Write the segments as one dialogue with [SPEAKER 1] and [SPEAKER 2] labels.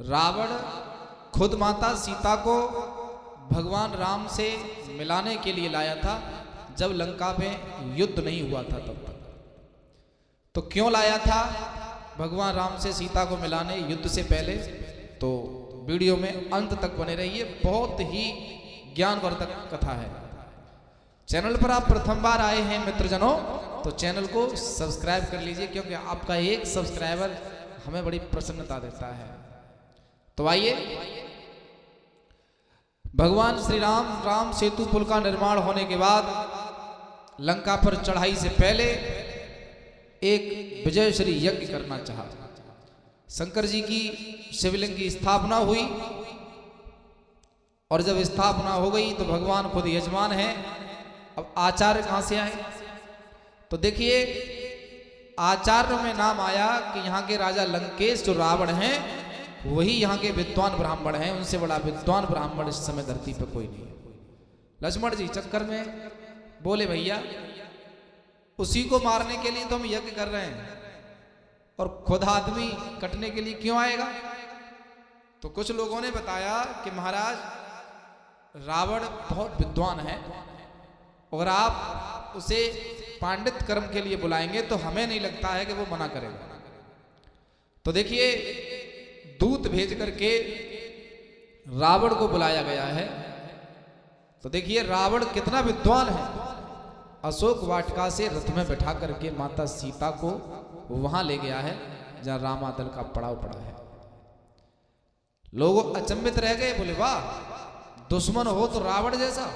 [SPEAKER 1] रावण खुद माता सीता को भगवान राम से मिलाने के लिए लाया था जब लंका में युद्ध नहीं हुआ था तब तक। तो क्यों लाया था भगवान राम से सीता को मिलाने युद्ध से पहले? तो वीडियो में अंत तक बने रहिए, बहुत ही ज्ञानवर्धक कथा है। चैनल पर आप प्रथम बार आए हैं मित्रजनों तो चैनल को सब्सक्राइब कर लीजिए, क्योंकि आपका एक सब्सक्राइबर हमें बड़ी प्रसन्नता देता है। तो आइए, भगवान श्री राम सेतु पुल का निर्माण होने के बाद लंका पर चढ़ाई से पहले एक विजयश्री यज्ञ करना चाहा। शंकर जी की शिवलिंग की स्थापना हुई और जब स्थापना हो गई तो भगवान खुद यजमान हैं। अब आचार्य कहां से आए? तो देखिए, आचार्य में नाम आया कि यहाँ के राजा लंकेश जो रावण हैं वही यहाँ के विद्वान ब्राह्मण हैं। उनसे बड़ा विद्वान ब्राह्मण इस समय धरती पर कोई नहीं है। लक्ष्मण जी चक्कर में बोले, भैया उसी को मारने के लिए तो हम यज्ञ कर रहे हैं और खुद आदमी कटने के लिए क्यों आएगा? तो कुछ लोगों ने बताया कि महाराज रावण बहुत विद्वान है और आप उसे पांडित कर्म के लिए बुलाएंगे तो हमें नहीं लगता है कि वो मना करेगा। तो देखिए, दूत भेज करके रावण को बुलाया गया है। तो देखिए रावण कितना विद्वान है। अशोक वाटिका से रथ में बैठा करके माता सीता को वहां ले गया है जहां रामादल का पड़ाव पड़ा है। लोग अचंभित रह गए, बोले वाह, दुश्मन हो तो रावण जैसा,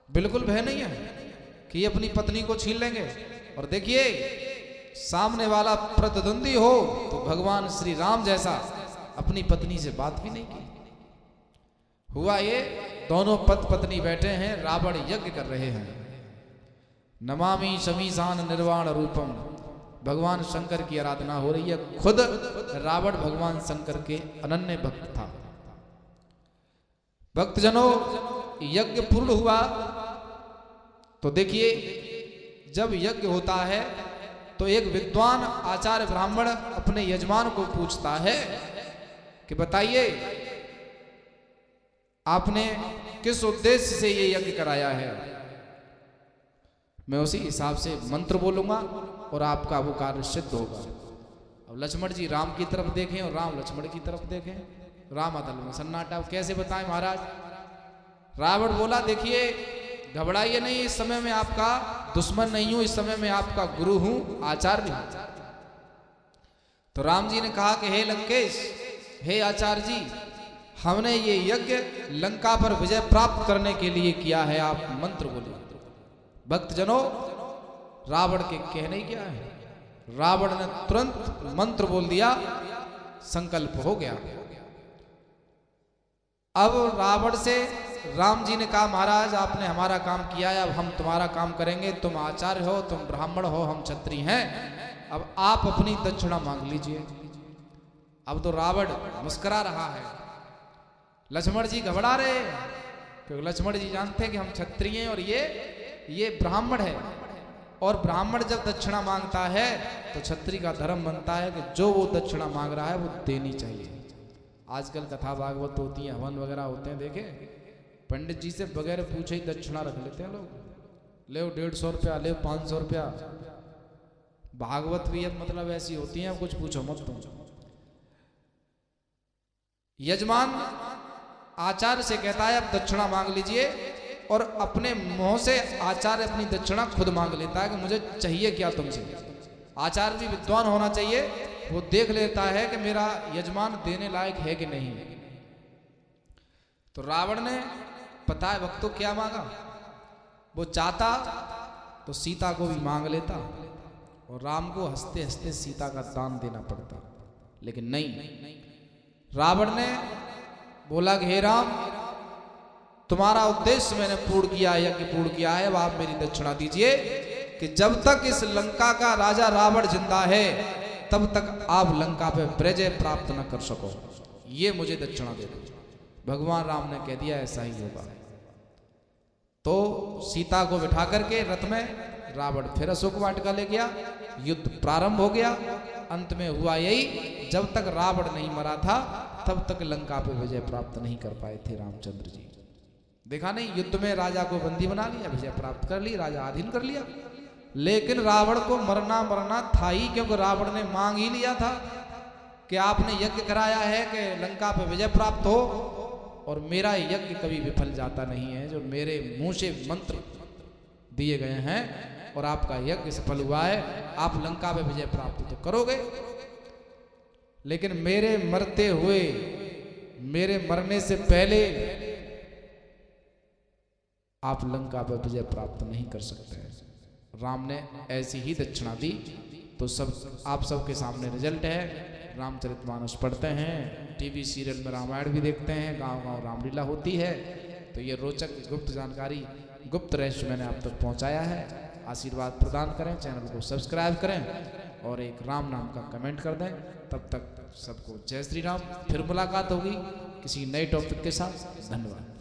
[SPEAKER 1] बिल्कुल भय नहीं है कि ये अपनी पत्नी को छीन लेंगे। और देखिए, सामने वाला प्रतिद्वंदी हो तो भगवान श्री राम जैसा अपनी पत्नी से बात भी नहीं की। हुआ ये, दोनों पति पत्नी बैठे हैं, रावण यज्ञ कर रहे हैं। नमामि शमीशान निर्वाण रूपम, भगवान शंकर की आराधना हो रही है। खुद रावण भगवान शंकर के अनन्य भक्त था। भक्तजनों, यज्ञ पूर्ण हुआ तो देखिए, जब यज्ञ होता है तो एक विद्वान आचार्य ब्राह्मण अपने यजमान को पूछता है कि बताइए आपने किस उद्देश्य से ये यज्ञ कराया है। मैं उसी हिसाब से मंत्र बोलूंगा और आपका वो कार्य सिद्ध होगा। अब लक्ष्मण जी राम की तरफ देखें और राम लक्ष्मण की तरफ देखें। राम अदल में सन्नाटा। कैसे बताएं महाराज? रावण बोला, देखिए घबराइए नहीं, इस समय में आपका दुश्मन नहीं हूं, इस समय में आपका गुरु हूं, आचार्य हूं। तो राम जी ने कहा कि हे लंकेश, हे आचार्य जी, हमने ये यज्ञ लंका पर विजय प्राप्त करने के लिए किया है, आप मंत्र बोलिए। भक्तजनों, रावण के कहने क्या है, रावण ने तुरंत मंत्र बोल दिया, संकल्प हो गया। अब रावण से राम जी ने कहा, महाराज आपने हमारा काम किया है, अब हम तुम्हारा काम करेंगे। तुम आचार्य हो, तुम ब्राह्मण हो, हम क्षत्रिय हैं, अब आप अपनी दक्षिणा मांग लीजिए। अब तो रावण मुस्कुरा रहा है। लक्ष्मण जी घबरा रहे, क्योंकि लक्ष्मण जी जानते हैं कि हम क्षत्रिय हैं और ये ब्राह्मण है। और ब्राह्मण जब दक्षिणा मांगता है तो क्षत्रिय का धर्म बनता है कि जो वो दक्षिणा मांग रहा है वो देनी चाहिए। आजकल कथा भागवत होती है, हवन वगैरह होते हैं, देखे पंडित जी से बगैर पूछे ही दक्षिणा रख लेते हैं लोग। ले 150 रुपया, ले 500 रुपया। भागवत भी मतलब ऐसी होती है, कुछ पूछो मत तुम। यजमान आचार्य से कहता है अब दक्षिणा मांग लीजिए, और अपने मुंह से आचार्य अपनी दक्षिणा खुद मांग लेता है कि मुझे चाहिए क्या तुमसे। आचार्य भी विद्वान होना चाहिए, वो देख लेता है कि मेरा यजमान देने लायक है कि नहीं। तो रावण ने, पता है भक्तों क्या मांगा? वो चाहता तो सीता को भी मांग लेता और राम को हंसते हंसते सीता का दान देना पड़ता, लेकिन नहीं। रावण ने बोला कि हे राम, तुम्हारा उद्देश्य मैंने पूर्ण किया, यज्ञ पूर्ण किया है, अब आप मेरी दक्षिणा दीजिए कि जब तक इस लंका का राजा रावण जिंदा है तब तक आप लंका पे विजय प्राप्त न कर सको, ये मुझे दक्षिणा दे दो। भगवान राम ने कह दिया ऐसा ही होगा। तो सीता को बिठा करके रथ में रावण फिर अशोक वाटिका ले गया। युद्ध प्रारंभ हो गया। अंत में हुआ यही, जब तक रावण नहीं मरा था तब तक लंका पे विजय प्राप्त नहीं कर पाए थे रामचंद्र जी। देखा नहीं, युद्ध में राजा को बंदी बना लिया, विजय प्राप्त कर ली, राजा अधीन कर लिया, लेकिन रावण को मरना था ही, क्योंकि रावण ने मांग ही लिया था कि आपने यज्ञ कराया है कि लंका पे विजय प्राप्त हो, और मेरा यज्ञ कभी विफल जाता नहीं है, जो मेरे मुंह से मंत्र दिए गए हैं और आपका यज्ञ सफल हुआ है, आप लंका पे विजय प्राप्त तो करोगे, लेकिन मेरे मरते हुए, मेरे मरने से पहले आप लंका पर विजय प्राप्त नहीं कर सकते। राम ने ऐसी ही दक्षिणा दी। तो सब आप सबके सामने रिजल्ट है। रामचरितमानस पढ़ते हैं, टीवी सीरियल में रामायण भी देखते हैं, गांव-गांव रामलीला होती है। तो ये रोचक गुप्त जानकारी, गुप्त रहस्य मैंने आप तक पहुंचाया है। आशीर्वाद प्रदान करें, चैनल को सब्सक्राइब करें और एक राम नाम का कमेंट कर दें। तब तक सबको जय श्री राम। फिर मुलाकात होगी किसी नए टॉपिक के साथ। धन्यवाद।